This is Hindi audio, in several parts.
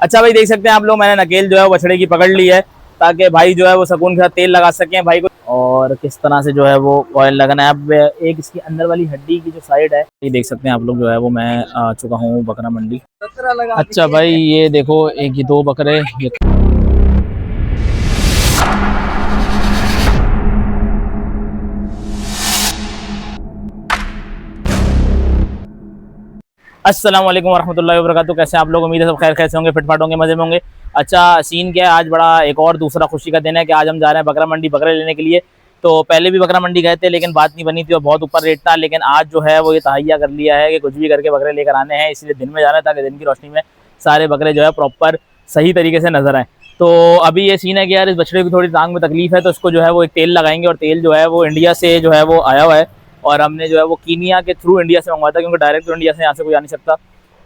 अच्छा भाई देख सकते हैं आप लोग, मैंने नकेल जो है वो बछड़े की पकड़ ली है ताकि भाई जो है वो सुकून के साथ तेल लगा सकें भाई को। और किस तरह से जो है वो ऑयल लगाना है। अब एक इसकी अंदर वाली हड्डी की जो साइड है, ये देख सकते हैं आप लोग, जो है वो मैं आ चुका हूँ बकरा मंडी। अच्छा भाई ये देखो, एक ही दो बकरे ये। अस्सलाम वालेकुम वरहमतुल्लाहि वबरकातुहू। कैसे आप लोग? उम्मीद है सब खैर खैर से होंगे, फिटफाट होंगे, मजे में होंगे। अच्छा सीन क्या है, आज बड़ा एक और दूसरा खुशी का दिन है कि आज हम जा रहे हैं बकरा मंडी बकरे लेने के लिए। तो पहले भी बकरा मंडी गए थे लेकिन बात नहीं बनी थी और बहुत ऊपर रेट था, लेकिन आज जो है वो ये तहैया कर लिया है कि कुछ भी करके बकरे लेकर आने हैं, इसलिए दिन में जाना है ताकि दिन की रोशनी में सारे बकरे जो है प्रॉपर सही तरीके से नजर आए। तो अभी ये सीन है कि यार इस बछड़े की थोड़ी टांग में तकलीफ है, तो इसको जो है वो एक तेल लगाएंगे, और तेल जो है वो इंडिया से जो है वो आया हुआ है, और हमने जो है वो कीनिया के थ्रू इंडिया से मंगवाया था, क्योंकि डायरेक्ट तो इंडिया से यहाँ से कोई आ नहीं सकता।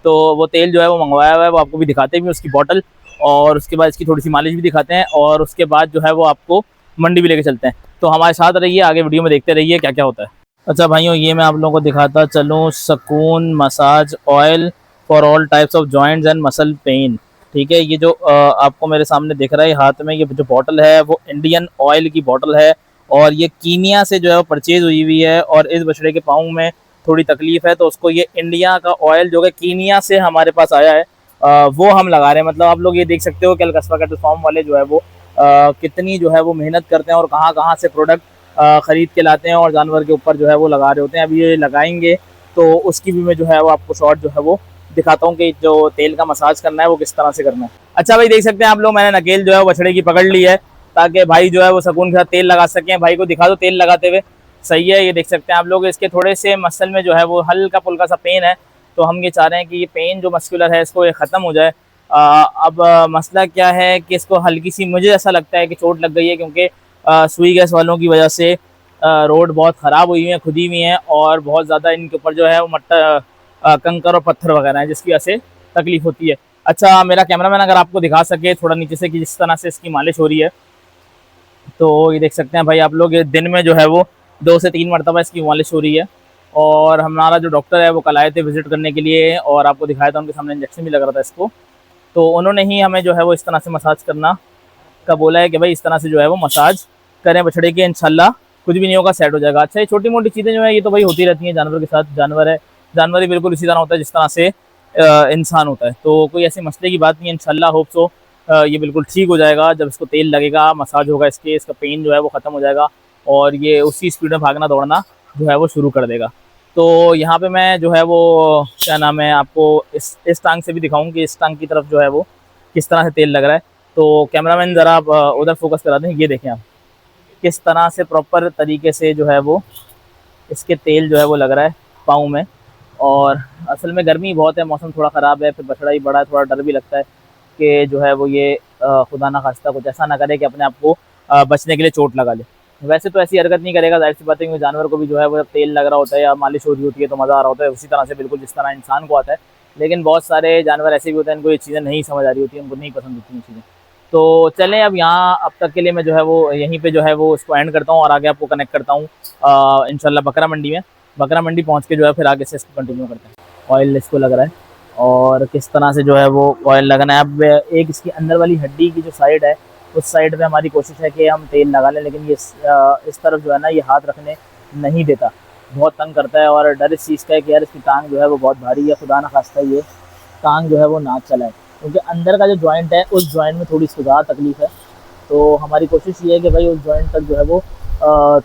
तो वो तेल जो है वो मंगवाया हुआ है, वो आपको भी दिखाते भी उसकी बॉटल, और उसके बाद इसकी थोड़ी सी मालिश भी दिखाते हैं, और उसके बाद जो है वो आपको मंडी भी लेके चलते हैं। तो हमारे साथ रहिए, आगे वीडियो में देखते रहिए क्या क्या होता है। अच्छा भाइयों, ये मैं आप लोगों को दिखाता चलूँ, सुकून massage oil for all types of joints and muscle pain. ठीक है, ये जो आपको मेरे सामने दिख रहा है हाथ में, ये जो बॉटल है वो इंडियन ऑयल की बॉटल है, और ये कीनिया से जो है वो परचेज हुई हुई है। और इस बछड़े के पाँव में थोड़ी तकलीफ है, तो उसको ये इंडिया का ऑयल जो है कीनिया से हमारे पास आया है, वो हम लगा रहे हैं। मतलब आप लोग ये देख सकते हो कि अलकस्बा कैटल फार्म वाले जो है वो कितनी जो है वो मेहनत करते हैं और कहाँ कहाँ से प्रोडक्ट ख़रीद के लाते हैं और जानवर के ऊपर जो है वो लगा रहे होते हैं। अभी ये लगाएंगे तो उसकी भी मैं जो है वो आपको शॉर्ट जो है वो दिखाता हूँ कि जो तेल का मसाज करना है वो किस तरह से करना है। अच्छा भाई देख सकते हैं आप लोग, मैंने नकेल जो है वो बछड़े की पकड़ ली है ताकि भाई जो है वो सुकून के साथ तेल लगा सकें। भाई को दिखा दो तेल लगाते हुए। सही है, ये देख सकते हैं आप लोग, इसके थोड़े से मसल में जो है वो हल्का फुल्का सा पेन है, तो हम ये चाह रहे हैं कि ये पेन जो मस्कुलर है इसको ये ख़त्म हो जाए। अब मसला क्या है कि इसको हल्की सी, मुझे ऐसा लगता है कि चोट लग गई है, क्योंकि सुई गैस वालों की वजह से रोड बहुत ख़राब हुई है, खुदी हुई हैं, और बहुत ज़्यादा इनके ऊपर जो है वो मट्टा कंकर और पत्थर वगैरह है, जिसकी वजह से तकलीफ होती है। अच्छा मेरा कैमरामैन अगर आपको दिखा सके थोड़ा नीचे से कि जिस तरह से इसकी मालिश हो रही है, तो ये देख सकते हैं भाई आप लोग, दिन में जो है वो 2 से 3 मरतबा इसकी मालिश हो रही है। और हमारा जो डॉक्टर है वो कल आए थे विज़िट करने के लिए, और आपको दिखाया था, उनके सामने इंजेक्शन भी लग रहा था इसको। तो उन्होंने ही हमें जो है वो इस तरह से मसाज करना का बोला है कि भाई इस तरह से जो है वो मसाज करें बछड़े के, इंशाल्लाह कुछ भी नहीं होगा, सेट हो जाएगा। अच्छा ये छोटी मोटी चीज़ें जो है ये तो भाई होती रहती हैं जानवर के साथ, जानवर है, जानवर ही बिल्कुल इसी तरह होता है जिस तरह से इंसान होता है। तो कोई ऐसी मसले की बात नहीं है, इंशाल्लाह होप सो ये बिल्कुल ठीक हो जाएगा। जब इसको तेल लगेगा, मसाज होगा इसके, इसका पेन जो है वो ख़त्म हो जाएगा, और ये उसी स्पीड में भागना दौड़ना जो है वो शुरू कर देगा। तो यहाँ पे मैं जो है वो क्या नाम है, आपको इस टांग से भी दिखाऊँ कि इस टांग की तरफ जो है वो किस तरह से तेल लग रहा है। तो कैमरामैन ज़रा आप उधर फोकस करा दें, ये देखें आप किस तरह से प्रॉपर तरीके से जो है वो इसके तेल जो है वो लग रहा है पाँव में। और असल में गर्मी बहुत है, मौसम थोड़ा ख़राब है, फिर बछड़ा ही बड़ा है, थोड़ा डर भी लगता है कि जो है वो ये खुदा ना खास्ता कुछ ऐसा ना करे कि अपने आप को बचने के लिए चोट लगा ले। वैसे तो ऐसी हरकत नहीं करेगा, जाहिर सी बात है, क्योंकि जानवर को भी जो है वो तेल लग रहा होता है या मालिश हो रही होती है तो मज़ा आ रहा होता है, उसी तरह से बिल्कुल जिस तरह इंसान को आता है। लेकिन बहुत सारे जानवर ऐसे भी होते हैं, इनको ये चीज़ें नहीं समझ आ रही होती हैं, उनको नहीं पसंद होती हैं चीज़ें। तो चलें अब यहाँ अब तक के लिए मैं जो है वो यहीं पे जो है वो इसको एंड करता हूँ, और आगे आपको कनेक्ट करता हूँ इंशाल्लाह बकरा मंडी में। बकरा मंडी पहुँच के जो है फिर आगे से इसको कंटिन्यू करते हैं। ऑयल इसको लग रहा है, और किस तरह से जो है वो ऑयल लगना है। अब एक इसकी अंदर वाली हड्डी की जो साइड है, उस साइड पे हमारी कोशिश है कि हम तेल लगा लें, लेकिन ये इस तरफ जो है ना ये हाथ रखने नहीं देता, बहुत तंग करता है। और डर इस चीज़ का है कि यार इसकी टांग जो है वो बहुत भारी है, खुदा ना खास्ता ये टांग जो है वो ना चलाए, क्योंकि अंदर का जो जॉइंट है उस जॉइंट में थोड़ी सी ज़्यादा तकलीफ है। तो हमारी कोशिश ये है कि भाई उस जॉइंट तक जो है वो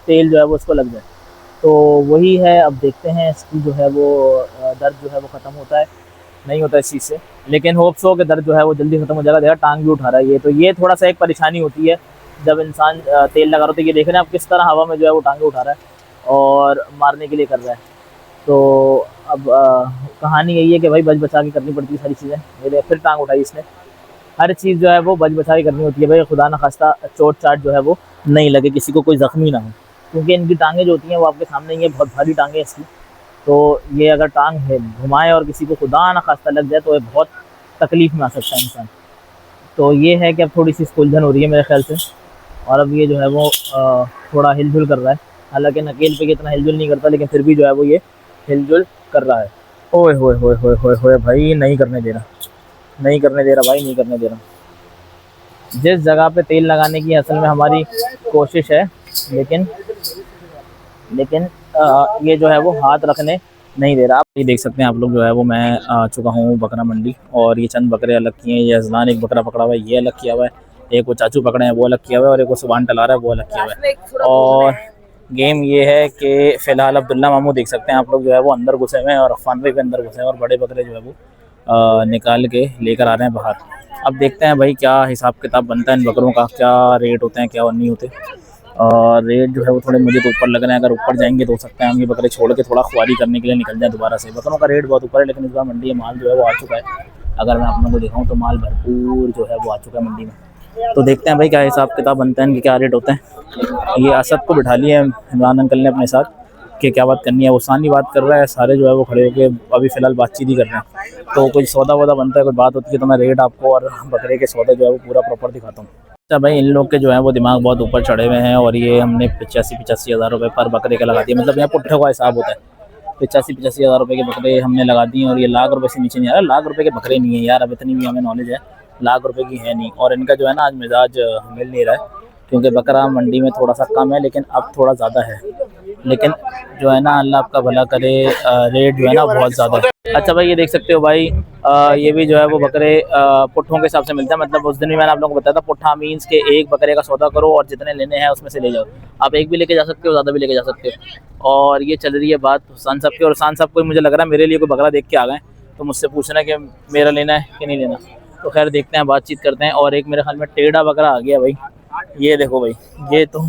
तेल जो है वो उसको लग जाए। तो वही है, अब देखते हैं इसकी जो है वो दर्द जो है वो ख़त्म होता है नहीं होता इस चीज़ से, लेकिन होप्स हो कि दर्द जो है वो जल्दी ख़त्म हो जाएगा। देखा टांग भी उठा रहा है ये, तो ये थोड़ा सा एक परेशानी होती है जब इंसान तेल लगा रहा होता है। ये देख रहे हैं आप किस तरह हवा में जो है वो टांगे उठा रहा है और मारने के लिए कर रहा है। तो अब कहानी यही है कि भाई बच बचा के करनी पड़ती है सारी चीज़ें। मेरे फिर टांग उठाई इसने, हर चीज़ जो है वो बच बचा के करनी होती है भाई, खुदा न खास्ता चोट चाट जो है वो नहीं लगे, किसी को कोई ज़ख्मी ना हो, क्योंकि इनकी टांगें जो होती हैं वो आपके सामने ही है, बहुत भारी टांगें इसकी। तो ये अगर टांग है घुमाए और किसी को खुदा न खास्ता लग जाए तो ये बहुत तकलीफ़ में आ सकता है इंसान। तो ये है कि अब थोड़ी सी उलझन हो रही है मेरे ख्याल से, और अब ये जो है वो थोड़ा हिलजुल कर रहा है। हालांकि नकेल पे इतना हिलजुल नहीं करता, लेकिन फिर भी जो है वो ये हिलजुल कर रहा है। ओए होए होए होए होए होए भाई, नहीं करने दे रहा। नहीं करने दे रहा भाई, नहीं करने दे रहा। जिस जगह पे तेल लगाने की असल में हमारी कोशिश है, लेकिन लेकिन ये जो है वो हाथ रखने नहीं दे रहा। आप ये देख सकते हैं आप लोग, जो है वो मैं आ चुका हूँ बकरा मंडी, और ये चंद बकरे अलग किए हैं। ये अजलान एक बकरा पकड़ा हुआ है, ये अलग किया हुआ है। एक वो चाचू पकड़े हैं वो अलग किया हुआ है, और एक वो सुबहान टला रहा है वो अलग किया हुआ है। और गेम ये है कि फ़िलहाल अब्दुल्ला मामू देख सकते हैं आप लोग, जो है वो अंदर घुसे हुए हैं, और अफ़ान भाई भी अंदर घुसे हैं, और बड़े बकरे जो है वो निकाल के लेकर आ रहे हैं बाहर। अब देखते हैं भाई क्या हिसाब किताब बनता है इन बकरों का, क्या रेट होते हैं क्या नहीं होते। और रेट जो है वो थोड़े मुझे तो ऊपर लग रहे हैं। अगर ऊपर जाएंगे तो हो सकता है हम ये बकरे छोड़ के थोड़ा ख्वारी करने के लिए निकल जाए दोबारा से। बकरों का रेट बहुत ऊपर है, लेकिन इस बार मंडी में माल जो है वो आ चुका है। अगर मैं आप लोगों को दिखाऊं तो माल भरपूर जो है वो आ चुका है मंडी में। तो देखते हैं भाई क्या हिसाब किताब बनता है, इनके क्या रेट होते हैं। ये असद को बिठा लिए इमरान अंकल ने अपने साथ कि क्या बात करनी है। वो सानी बात कर रहा है, सारे जो है वो खड़े होकर अभी फ़िलहाल बातचीत ही कर रहे हैं। तो कोई सौदा वौदा बनता है, कोई बात होती है तो मैं रेट आपको और बकरे के सौदे जो है वो पूरा प्रॉपर दिखाता हूँ। अच्छा भाई, इन लोग के जो है वो दिमाग बहुत ऊपर चढ़े हुए हैं, और ये हमने 85 हज़ार रुपये पर बकरे का लगा दिया। मतलब यहाँ पुट्ठे का हिसाब होता है। 85 हज़ार रुपये के बकरे हमने लगा दिए, और ये लाख रुपये से नीचे नहीं आ रहा। लाख रुपये के बकरे नहीं है यार, अब इतनी भी हमें नॉलेज है, लाख रुपए की है नहीं। और इनका जो है ना आज मिजाज मिल नहीं रहा है, क्योंकि बकरा मंडी में थोड़ा सा कम है, लेकिन अब थोड़ा ज़्यादा है। लेकिन जो है ना अल्लाह आपका भला करे, रेट जो है ना बहुत ज़्यादा है। अच्छा भाई, ये देख सकते हो भाई, ये भी जो है वो बकरे पुट्ठों के हिसाब से मिलता है। मतलब उस दिन भी मैंने आप लोगों को बताया था, पुट्ठा मीन्स के एक बकरे का सौदा करो और जितने लेने हैं उसमें से ले जाओ। आप एक भी लेके जा सकते हो, ज़्यादा भी लेके जा सकते हो। और ये चल रही है बात हुसैन साहब की, और हुसैन साहब को मुझे लग रहा है मेरे लिए कोई बकरा देख के आ गए, तो मुझसे पूछना है कि मेरा लेना है कि नहीं लेना। तो खैर देखते हैं, बातचीत करते हैं। और एक मेरे ख्याल में टेढ़ा बकरा आ गया भाई, ये देखो भाई, ये तो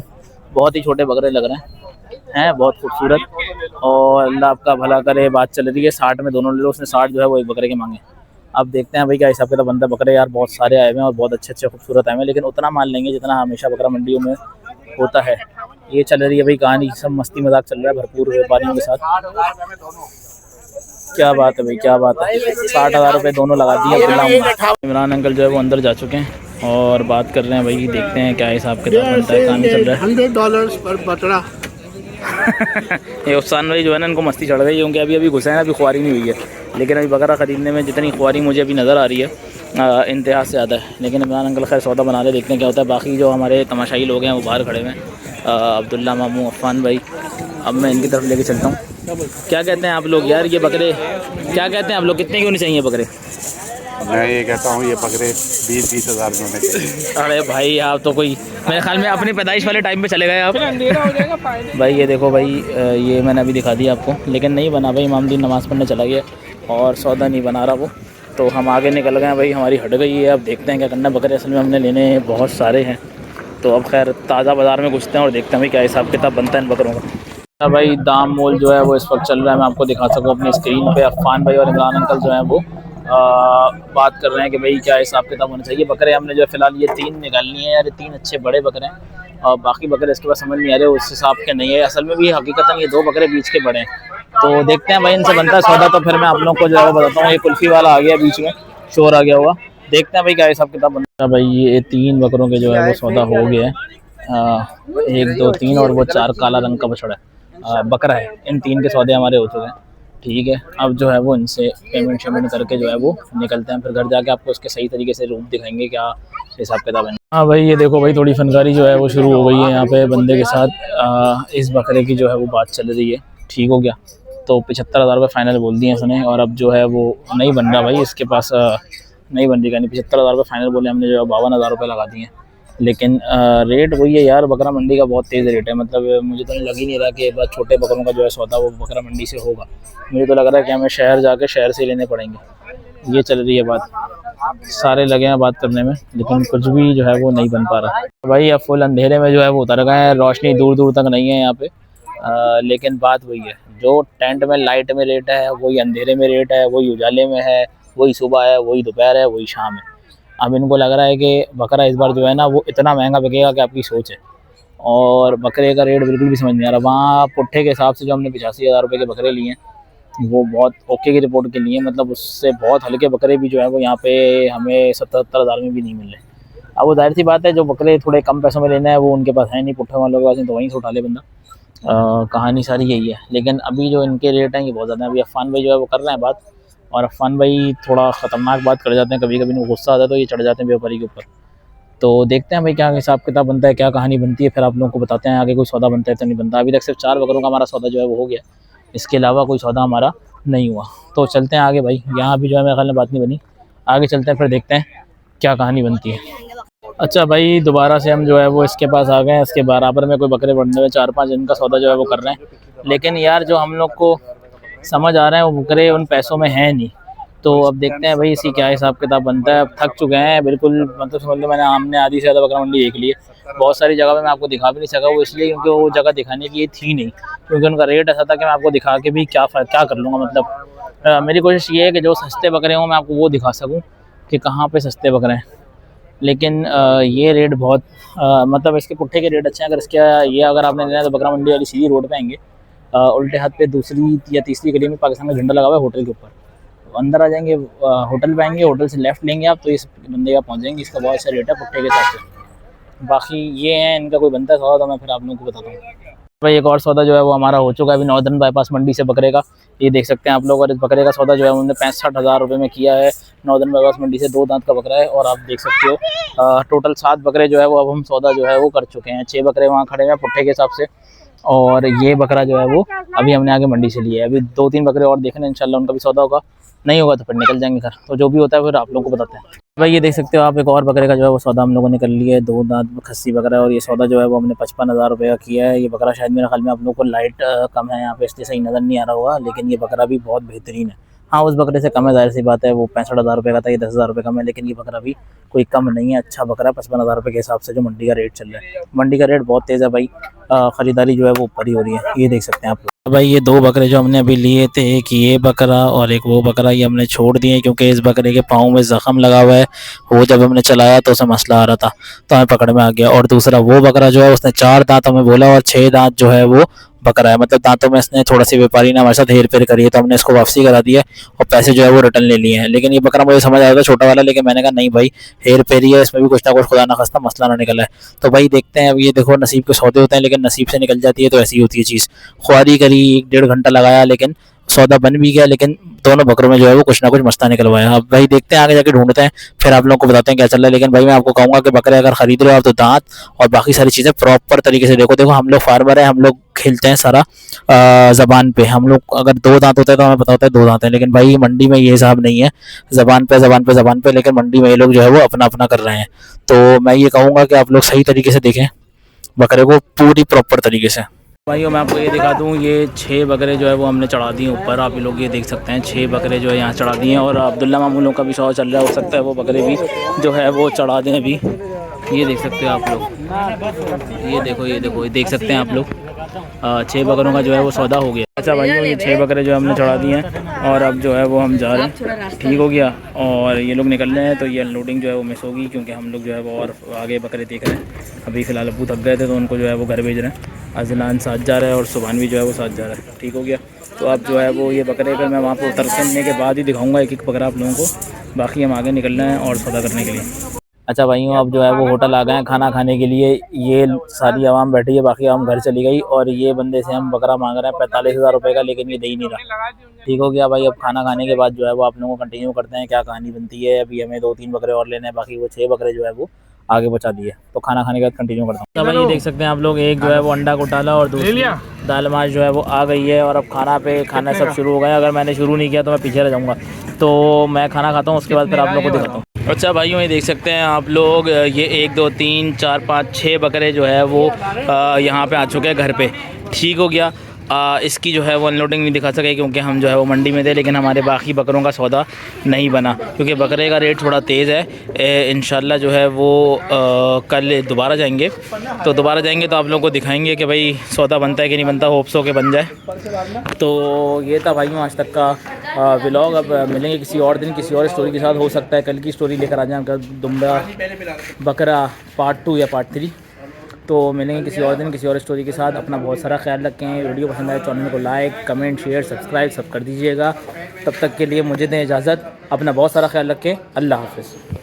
बहुत ही छोटे बकरे लग रहे हैं बहुत खूबसूरत। और अल्लाह आपका भला करे, बात चल रही है 60 में दोनों ले लो, उसने 60 जो है वो एक बकरे के मांगे। अब देखते हैं भाई क्या हिसाब किताब बनता है। बकरे यार बहुत सारे आए हुए हैं और बहुत अच्छे अच्छे खूबसूरत आए हुए हैं, लेकिन उतना माल लेंगे जितना हमेशा बकरा मंडियों में होता है। ये चल रही है भाई कहानी, सब मस्ती मजाक चल रहा है भरपूर व्यापारियों के साथ। क्या बात है भाई, क्या बात है। 60,000 रुपये दोनों लगा दिए अब्दुल्ला। इमरान अंकल जो है वो अंदर जा चुके हैं और बात कर रहे हैं भाई, देखते हैं क्या हिसाब किताब बनता है, कहानी चल रहा है। $100 पर बकरा। ये उस्सान भाई जो है ना, इनको मस्ती चढ़ गई, क्योंकि अभी घुसे हैं, अभी ख्वारी नहीं हुई है। लेकिन अभी बकरा ख़रीदने में जितनी ख्वारी मुझे अभी नज़र आ रही है इंतहा से ज़्यादा है। लेकिन इमरान अंकल खैर सौदा बना रहे, देखते हैं क्या होता है। बाकी जो हमारे तमाशाई लोग हैं वो बाहर खड़े हुए हैं, अब्दुल्ला मामू अफ़ान भाई। अब मैं इनकी तरफ लेके चलता हूँ। क्या कहते हैं आप लोग यार, ये बकरे क्या कहते हैं आप लोग, कितने क्यों नहीं चाहिए बकरे? मैं ये कहता हूँ ये बकरे 20-20 हज़ार में होने चाहिए। अरे भाई आप तो कोई मेरे ख्याल में अपनी पैदाइश वाले टाइम पे चले गए आप। भाई ये देखो भाई, ये मैंने अभी दिखा दिया आपको, लेकिन नहीं बना भाई। इमामदीन नमाज़ पढ़ने चला गया और सौदा नहीं बना रहा वो, तो हम आगे निकल गए भाई, हमारी हट गई है। अब देखते हैं क्या करना। बकरे असल में हमने लेने बहुत सारे हैं, तो अब खैर ताज़ा बाज़ार में घुसते हैं और देखते हैं भाई क्या हिसाब किताब बनता है इन बकरों का। भाई दाम मोल जो है वो इस वक्त चल रहा है, मैं आपको दिखा सकूँ अपनी स्क्रीन पे। अफ़ान भाई और इमरान अंकल जो है वो बात कर रहे हैं कि भाई क्या हिसाब किताब होना चाहिए। बकरे हमने जो है फ़िलहाल ये 3 निकालनी है यार, 3 अच्छे बड़े बकरे हैं, और बाकी बकरे इसके बाद समझ नहीं आ रहे उस हिसाब के नहीं है। असल में भी हकीकतन ये 2 बकरे बीच के बड़े हैं, तो देखते हैं भाई इनसे बनता है सौदा। तो फिर मैं आप लोग को जो है वो बताता हूँ। ये कुल्फ़ी वाला आ गया बीच में, शोर आ गया होगा, देखते हैं भाई क्या हिसाब किताब बनता है। भाई ये 3 बकरों के जो है वो सौदा हो गया है, 1 2 3 और वो 4 काला रंग का बछड़ा है, बकरा है। इन 3 के सौदे हमारे हो चुके हैं, ठीक है। अब जो है वो इनसे पेमेंट शेमेंट करके जो है वो निकलते हैं, फिर घर जाके आपको उसके सही तरीके से रूप दिखाएंगे क्या हिसाब किताब है। हाँ भाई ये देखो भाई, थोड़ी फनकारी जो है वो शुरू हो गई है यहाँ पे बंदे के साथ। इस बकरे की जो है वो बात चल रही है, ठीक हो गया तो 75,000 रुपये फ़ाइनल बोल दिए उसने, और अब जो है वो नहीं बन रहा भाई इसके पास, नहीं बन रही। 75,000 रुपये फ़ाइनल बोले हमने, जो है 52,000 रुपये लगा दिए। लेकिन रेट वही है यार, बकरा मंडी का बहुत तेज़ रेट है। मतलब मुझे तो लग ही नहीं रहा कि बस छोटे बकरों का जो है सौदा वो बकरा मंडी से होगा। मुझे तो लग रहा है कि हमें शहर जाके शहर से लेने पड़ेंगे। ये चल रही है बात, सारे लगे हैं बात करने में, लेकिन कुछ भी जो है वो नहीं बन पा रहा भाई। अब फुल अंधेरे में जो है वो उतर गए हैं, रोशनी दूर दूर तक नहीं है यहाँ पे। लेकिन बात वही है, जो टेंट में लाइट में रेट है वही अंधेरे में रेट है, वही उजाले में है, वही सुबह है, वही दोपहर है, वही शाम है। अब इनको लग रहा है कि बकरा इस बार जो है ना वो इतना महंगा बिकेगा कि आपकी सोच है, और बकरे का रेट बिल्कुल भी समझ नहीं आ रहा। वहाँ पुट्ठे के हिसाब से जो हमने 85,000 रुपये के बकरे लिए हैं वो बहुत ओके की रिपोर्ट के लिए, मतलब उससे बहुत हल्के बकरे भी जो है वो यहाँ पे हमें 70-70 हज़ार में भी नहीं मिल रहे। अब वो जाहिर सी बात है, जो बकरे थोड़े कम पैसों में लेना है वो उनके पास है नहीं, पुट्ठे वालों के पास नहीं, तो वहीं से उठा ले बंदा। कहानी सारी यही है। लेकिन अभी जो इनके रेट हैं ये बहुत ज़्यादा है। अभी अफ़ान भाई जो है वो कर रहे हैं बात, और अफान भाई थोड़ा ख़तरनाक बात कर जाते हैं, कभी कभी गुस्सा आता है तो ये चढ़ जाते हैं व्यापारी के ऊपर। तो देखते हैं भाई क्या हिसाब किताब बनता है, क्या कहानी बनती है, फिर आप लोगों को बताते हैं आगे कोई सौदा बनता है तो नहीं बनता। अभी तक सिर्फ 4 बकरों का हमारा सौदा जो है वो हो गया, इसके अलावा कोई सौदा हमारा नहीं हुआ। तो चलते हैं आगे भाई, यहाँ भी जो है मेरे ख्याल में बात नहीं बनी, आगे चलते हैं फिर देखते हैं क्या कहानी बनती है। अच्छा भाई दोबारा से हम जो है वो इसके पास आ गए हैं, इसके बराबर में कोई बकरे बढ़ने हुए 4-5 दिन का सौदा जो है वो कर रहे हैं, लेकिन यार जो हम लोग को समझ आ रहा है वो बकरे उन पैसों में है नहीं। तो अब देखते हैं भाई इसी क्या हिसाब किताब बनता है। अब थक चुके हैं बिल्कुल, मतलब समझ लो हमने आधी से ज़्यादा बकरा मंडी देख ली है। बहुत सारी जगह पे मैं आपको दिखा भी नहीं सका, वो इसलिए क्योंकि वो जगह दिखाने की ये थी नहीं, क्योंकि उनका रेट ऐसा था कि मैं आपको दिखा के भी क्या कर लूँगा। मतलब मेरी कोशिश ये है कि जो सस्ते बकरे हों मैं आपको वो दिखा सकूँ कि कहाँ पे सस्ते बकरे हैं, लेकिन ये रेट बहुत मतलब इसके पुट्ठे के रेट अच्छे हैं। अगर इसके ये अगर आपने लेना है तो बकरा मंडी वाली सीधी रोड पे आएंगे, उल्टे हाथ पे दूसरी या तीसरी गली में पाकिस्तान का झंडा लगा हुआ है होटल के ऊपर। अंदर आ जाएंगे, होटल पे आएंगे, होटल से लेफ़्ट लेंगे आप तो इस बंदे का पहुंच जाएंगे। इसका बहुत अच्छा रेट है पुट्ठे के हिसाब से। बाकी ये है इनका कोई बनता है सौदा तो मैं फिर आप लोगों को बताता हूँ। भाई एक और सौदा जो है वो हमारा हो चुका है अभी नॉर्दर्न बाईपास मंडी से बकरे का, ये देख सकते हैं आप लोग। और इस बकरे का सौदा जो है उन्होंने 65,000 रुपये में किया है नॉर्दर्न बाईपास मंडी से। 2 दांत का बकरा है और आप देख सकते हो टोटल 7 बकरे जो है वो अब हम सौदा जो है वो कर चुके हैं। 6 बकरे वहाँ खड़े हैं पुट्ठे के हिसाब से, और ये बकरा जो है वो अभी हमने आगे मंडी से लिया है। अभी 2-3 बकरे और देखने इंशाल्लाह उनका भी सौदा होगा, नहीं होगा तो फिर निकल जाएंगे घर। तो जो भी होता है फिर आप लोगों को बताते हैं। भाई ये देख सकते हो आप एक और बकरे का जो है वो सौदा हम लोगों ने कर लिया है। 2 दांत खस्सी बकरा है और ये सौदा जो है वो हमने 55,000 रुपये का किया है। ये बकरा शायद मेरे ख्याल में आप लोगों को लाइट कम है यहाँ पे इसलिए सही नज़र नहीं आ रहा होगा, लेकिन ये बकरा भी बहुत बेहतरीन है। हाँ उस बकरे से कम है, ज़ाहिर सी बात है, वो 65,000 रुपये का था, ये 10,000 रुपये कम है, लेकिन ये बकरा भी कोई कम नहीं है, अच्छा बकरा है 55,000 रुपये के हिसाब से जो मंडी का रेट चल रहा है। मंडी का रेट बहुत तेज़ है भाई, ख़रीदारी जो है वो ऊपर ही हो रही है, ये देख सकते हैं आप लोग। भाई ये 2 बकरे जो हमने अभी लिए थे, एक ये बकरा और एक वो बकरा, ये हमने छोड़ दिए क्योंकि इस बकरे के पाँव में ज़ख़म लगा हुआ है। वो जब हमने चलाया तो उसे मसला आ रहा था तो हमें पकड़ में आ गया। और दूसरा वो बकरा जो है उसने 4 दांत हमें बोला और 6 दांत जो है वो बकरा है, मतलब दांतों में इसने थोड़ा सी व्यापारी ने हमारे साथ हेर फेर करी है तो हमने इसको वापसी करा दिया और पैसे जो है वो रिटर्न ले लिए हैं। लेकिन ये बकरा मुझे समझ आया था छोटा वाला, लेकिन मैंने कहा नहीं भाई हेर फेरी है, इसमें भी कुछ ना कुछ खुदा ना खास्ता मसला ना निकला है। तो भाई देखते हैं, अब ये देखो नसीब के सौदे होते हैं लेकिन नसीब से निकल जाती है, तो ऐसी होती है चीज़। ख्वारी करी 1-1.5 घंटा लगाया लेकिन सौदा बन भी गया, लेकिन दोनों बकरों में जो है वो कुछ ना कुछ मस्ता निकलवाया। अब भाई देखते हैं आगे जाके ढूंढते हैं, फिर आप लोगों को बताते हैं क्या चल रहा है। लेकिन भाई मैं आपको कहूँगा कि बकरे अगर खरीद रहे हो आप तो दांत और बाकी सारी चीज़ें प्रॉपर तरीके से देखो। हम लोग फार्मर हैं, हम लोग खेलते हैं सारा ज़बान पे। हम लोग अगर 2 दांत होता है तो हमें पता होता है 2 दांत है, लेकिन भाई मंडी में ये हिसाब नहीं है, ज़बान पे, लेकिन मंडी में ये लोग जो है वो अपना अपना कर रहे हैं। तो मैं ये कहूँगा कि आप लोग सही तरीके से देखें बकरे को पूरी प्रॉपर तरीके से। भाइयों मैं आपको ये दिखा दूँ, ये 6 बकरे जो है वो हमने चढ़ा दिए ऊपर, आप लोग ये देख सकते हैं 6 बकरे जो है यहाँ चढ़ा दिए हैं। और अब्दुल्ला मामूलों का भी सौदा चल रहा है, हो सकता है वो बकरे भी जो है वो चढ़ा दें अभी। ये देख सकते हैं आप लोग, ये देखो ये देख सकते हैं आप लोग 6 बकरों का जो है वो सौदा हो गया। अच्छा भाइयों ये 6 बकरे जो हमने चढ़ा दिए हैं और अब जो है वो हम जा रहे हैं, ठीक हो गया। और ये लोग निकल रहे हैं तो ये अनलोडिंग जो है वो मिस होगी क्योंकि हम लोग जो है वो और आगे बकरे देख रहे हैं। अभी फ़िलहाल अब्बू थक गए थे तो उनको जो है वो घर भेज रहे हैं। अजलान साथ जा रहा है और सुबहान भी जो है वो साथ जा रहा है, ठीक हो गया। तो अब जो है वो ये बकरे का मैं वहाँ पर उतरने के बाद ही दिखाऊँगा एक एक बकरा आप लोगों को। बाकी हम आगे निकलना है और सौदा करने के लिए। अच्छा भाइयों अब जो है वो होटल आ गए हैं खाना खाने के लिए। ये सारी आवाम बैठी है, बाकी आवाम घर चली गई और ये बंदे से हम बकरा मांग रहे हैं 45,000 रुपये का, लेकिन ये दे ही नहीं रहा। ठीक हो गया भाई, अब खाना खाने के बाद जो है वो आप लोगों को कंटिन्यू करते हैं क्या कहानी बनती है। अभी हमें 2-3 बकरे और लेने हैं, बाकी वो 6 बकरे जो है वो आगे बचा दिए। तो खाना खाने के बाद कंटिन्यू करता हूँ। भाई ये देख सकते हैं आप लोग, एक जो है वो अंडा को डाला और दूसरी दाल माश जो है वो आ गई है। और अब खाना सब शुरू हो गया। अगर मैंने शुरू नहीं किया तो मैं पीछे रह जाऊँगा, तो मैं खाना खाता हूँ उसके बाद फिर आप लोगों को दिखाता हूँ। अच्छा भाइयों ये देख सकते हैं आप लोग, ये 1 2 3 4 5 6 बकरे जो है वो यहाँ पे आ चुके हैं घर पे, ठीक हो गया। इसकी जो है वो अनलोडिंग नहीं दिखा सके क्योंकि हम जो है वो मंडी में थे, लेकिन हमारे बाकी बकरों का सौदा नहीं बना क्योंकि बकरे का रेट थोड़ा तेज़ है। इंशाल्लाह जो है वो कल दोबारा जाएंगे, तो दोबारा जाएंगे तो आप लोगों को दिखाएंगे कि भाई सौदा बनता है कि नहीं बनता, होप्स हो के बन जाए। तो ये था भाइयों आज तक का व्लॉग। अब मिलेंगे किसी और दिन किसी और स्टोरी के साथ। हो सकता है कल की स्टोरी लेकर आ जाएँ, दुम्बा बकरा पार्ट 2 या पार्ट 3। तो मिलेंगे किसी और दिन किसी और स्टोरी के साथ। अपना बहुत सारा ख्याल रखें। वीडियो पसंद आए चैनल को लाइक कमेंट शेयर सब्सक्राइब सब कर दीजिएगा। तब तक के लिए मुझे दें इजाज़त। अपना बहुत सारा ख्याल रखें। अल्लाह हाफ़िज़।